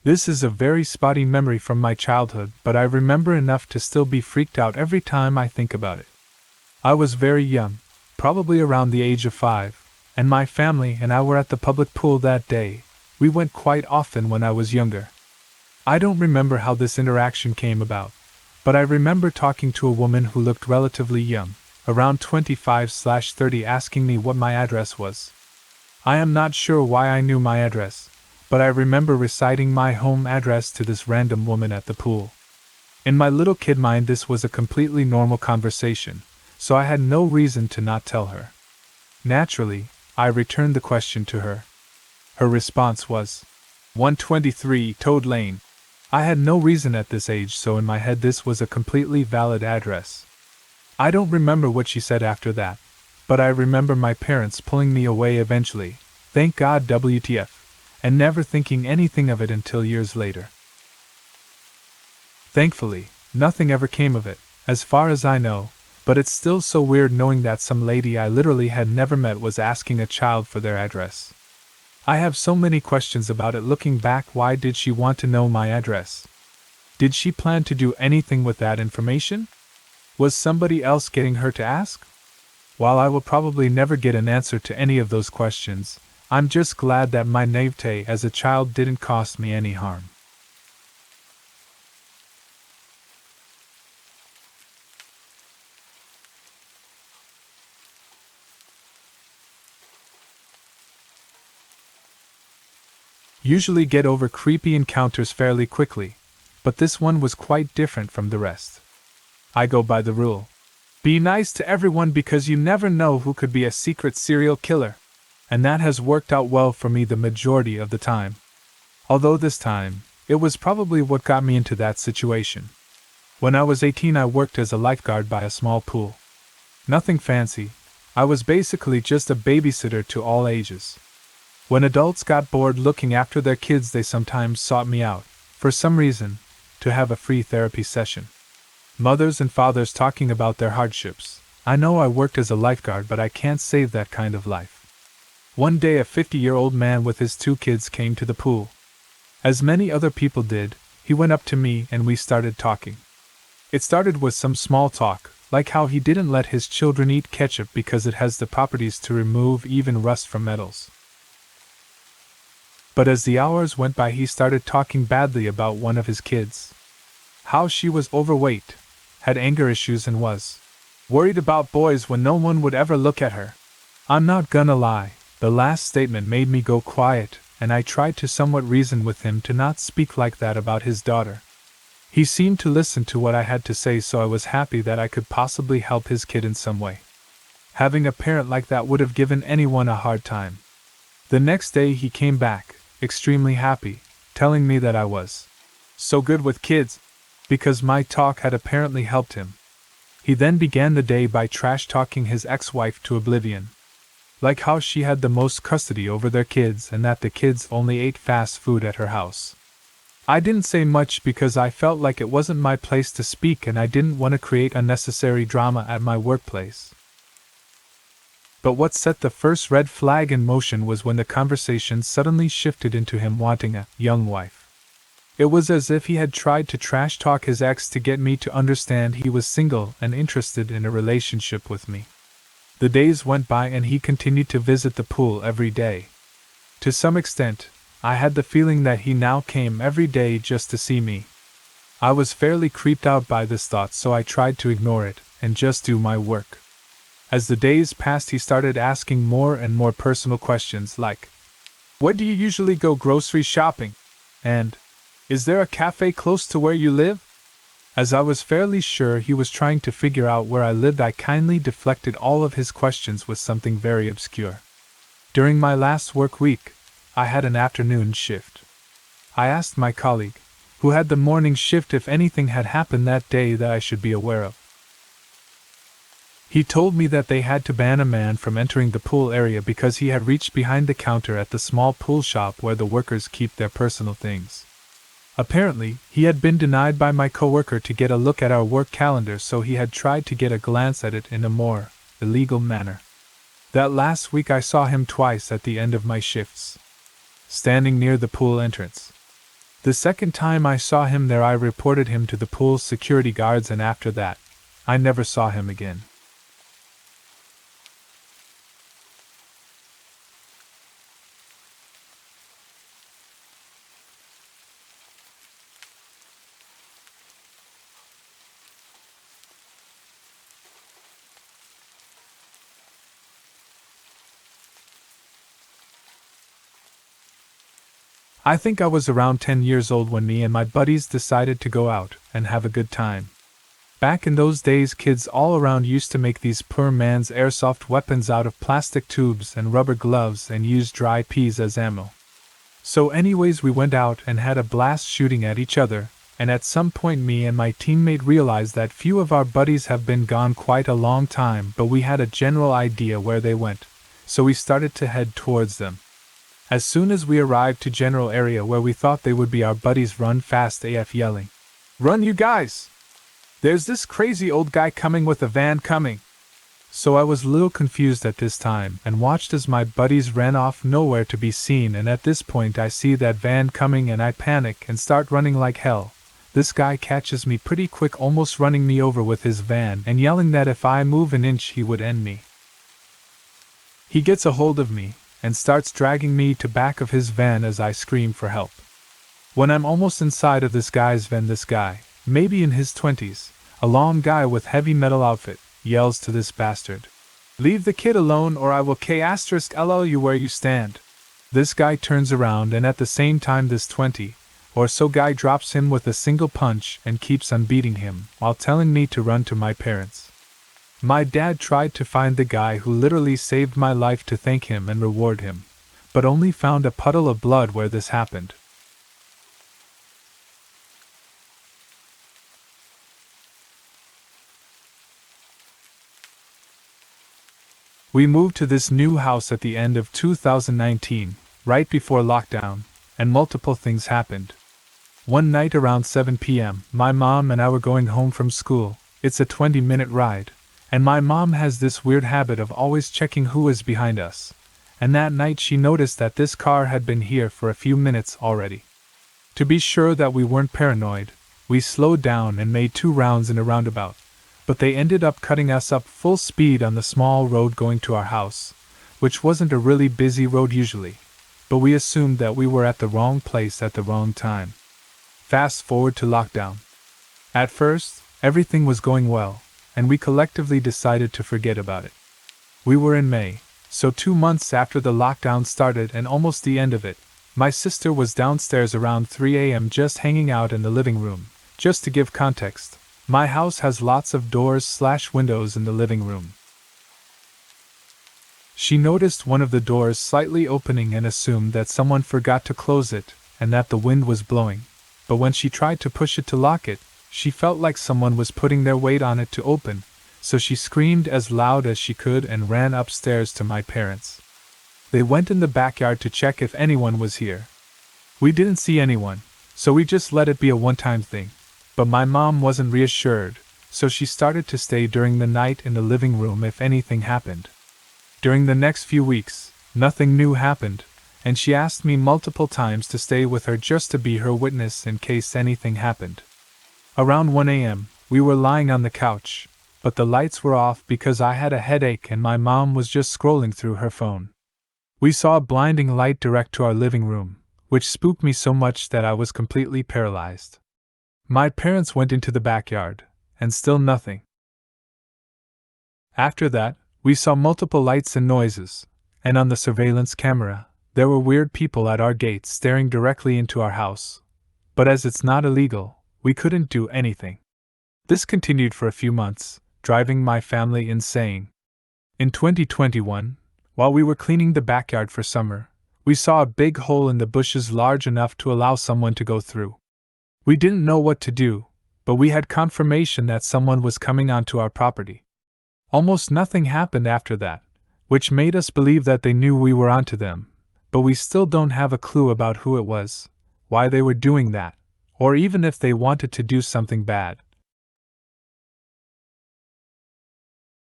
This is a very spotty memory from my childhood, but I remember enough to still be freaked out every time I think about it. I was very young, probably around the age of 5, and my family and I were at the public pool that day. We went quite often when I was younger. I don't remember how this interaction came about, but I remember talking to a woman who looked relatively young, around 25/30, asking me what my address was. I am not sure why I knew my address, but I remember reciting my home address to this random woman at the pool. In my little kid mind, this was a completely normal conversation, so I had no reason to not tell her. Naturally, I returned the question to her. Her response was 123 Toad Lane. I had no reason at this age, so in my head this was a completely valid address. I don't remember what she said after that, but I remember my parents pulling me away eventually, thank God WTF, and never thinking anything of it until years later. Thankfully, nothing ever came of it, as far as I know, but it's still so weird knowing that some lady I literally had never met was asking a child for their address. I have so many questions about it looking back. Why did she want to know my address? Did she plan to do anything with that information? Was somebody else getting her to ask? While I will probably never get an answer to any of those questions, I'm just glad that my naivete as a child didn't cost me any harm. Usually get over creepy encounters fairly quickly, but this one was quite different from the rest. I go by the rule: be nice to everyone because you never know who could be a secret serial killer, and that has worked out well for me the majority of the time. Although this time, it was probably what got me into that situation. When I was 18, I worked as a lifeguard by a small pool. Nothing fancy, I was basically just a babysitter to all ages. When adults got bored looking after their kids, they sometimes sought me out, for some reason, to have a free therapy session. Mothers and fathers talking about their hardships. I know I worked as a lifeguard, but I can't save that kind of life. One day a 50-year-old man with his 2 kids came to the pool. As many other people did, he went up to me and we started talking. It started with some small talk, like how he didn't let his children eat ketchup because it has the properties to remove even rust from metals. But as the hours went by, he started talking badly about one of his kids. How she was overweight, had anger issues, and was worried about boys when no one would ever look at her. I'm not gonna lie, the last statement made me go quiet, and I tried to somewhat reason with him to not speak like that about his daughter. He seemed to listen to what I had to say, so I was happy that I could possibly help his kid in some way. Having a parent like that would have given anyone a hard time. The next day he came back, extremely happy, telling me that I was so good with kids, because my talk had apparently helped him. He then began the day by trash-talking his ex-wife to oblivion. Like how she had the most custody over their kids and that the kids only ate fast food at her house. I didn't say much because I felt like it wasn't my place to speak and I didn't want to create unnecessary drama at my workplace. But what set the first red flag in motion was when the conversation suddenly shifted into him wanting a young wife. It was as if he had tried to trash talk his ex to get me to understand he was single and interested in a relationship with me. The days went by and he continued to visit the pool every day. To some extent, I had the feeling that he now came every day just to see me. I was fairly creeped out by this thought, so I tried to ignore it and just do my work. As the days passed, he started asking more and more personal questions like, "Where do you usually go grocery shopping?" and "Is there a cafe close to where you live?" As I was fairly sure he was trying to figure out where I lived, I kindly deflected all of his questions with something very obscure. During my last work week, I had an afternoon shift. I asked my colleague, who had the morning shift, if anything had happened that day that I should be aware of. He told me that they had to ban a man from entering the pool area because he had reached behind the counter at the small pool shop where the workers keep their personal things. Apparently, he had been denied by my coworker to get a look at our work calendar, so he had tried to get a glance at it in a more illegal manner. That last week I saw him twice at the end of my shifts, standing near the pool entrance. The second time I saw him there, I reported him to the pool's security guards, and after that, I never saw him again. I think I was around 10 years old when me and my buddies decided to go out and have a good time. Back in those days, kids all around used to make these poor man's airsoft weapons out of plastic tubes and rubber gloves and use dry peas as ammo. So anyways, we went out and had a blast shooting at each other, and at some point me and my teammate realized that few of our buddies have been gone quite a long time, but we had a general idea where they went, so we started to head towards them. As soon as we arrived to general area where we thought they would be, our buddies run fast AF yelling, "Run, you guys! There's this crazy old guy coming with a van coming!" So I was a little confused at this time and watched as my buddies ran off nowhere to be seen, and at this point I see that van coming and I panic and start running like hell. This guy catches me pretty quick, almost running me over with his van and yelling that if I move an inch he would end me. He gets a hold of me and starts dragging me to back of his van as I scream for help. When I'm almost inside of this guy's van, this guy, maybe in his 20s, a long guy with heavy metal outfit, yells to this bastard, "Leave the kid alone or I will KL you where you stand." This guy turns around and at the same time this 20 or so guy drops him with a single punch and keeps on beating him while telling me to run to my parents. My dad tried to find the guy who literally saved my life to thank him and reward him, but only found a puddle of blood where this happened. We moved to this new house at the end of 2019, right before lockdown, and multiple things happened. One night around 7 p.m., my mom and I were going home from school. It's a 20-minute ride. And my mom has this weird habit of always checking who is behind us, and that night she noticed that this car had been here for a few minutes already. To be sure that we weren't paranoid, we slowed down and made 2 rounds in a roundabout, but they ended up cutting us up full speed on the small road going to our house, which wasn't a really busy road usually, but we assumed that we were at the wrong place at the wrong time. Fast forward to lockdown. At first, everything was going well, and we collectively decided to forget about it. We were in May, so 2 months after the lockdown started and almost the end of it. My sister was downstairs around 3 a.m. just hanging out in the living room. Just to give context, my house has lots of doors/windows in the living room. She noticed one of the doors slightly opening and assumed that someone forgot to close it and that the wind was blowing, but when she tried to push it to lock it, she felt like someone was putting their weight on it to open, so she screamed as loud as she could and ran upstairs to my parents. They went in the backyard to check if anyone was here. We didn't see anyone, so we just let it be a one-time thing, but my mom wasn't reassured, so she started to stay during the night in the living room if anything happened. During the next few weeks, nothing new happened, and she asked me multiple times to stay with her just to be her witness in case anything happened. Around 1 a.m., we were lying on the couch, but the lights were off because I had a headache and my mom was just scrolling through her phone. We saw a blinding light direct to our living room, which spooked me so much that I was completely paralyzed. My parents went into the backyard, and still nothing. After that, we saw multiple lights and noises, and on the surveillance camera, there were weird people at our gate staring directly into our house. But as it's not illegal, we couldn't do anything. This continued for a few months, driving my family insane. In 2021, while we were cleaning the backyard for summer, we saw a big hole in the bushes large enough to allow someone to go through. We didn't know what to do, but we had confirmation that someone was coming onto our property. Almost nothing happened after that, which made us believe that they knew we were onto them, but we still don't have a clue about who it was, why they were doing that, or even if they wanted to do something bad.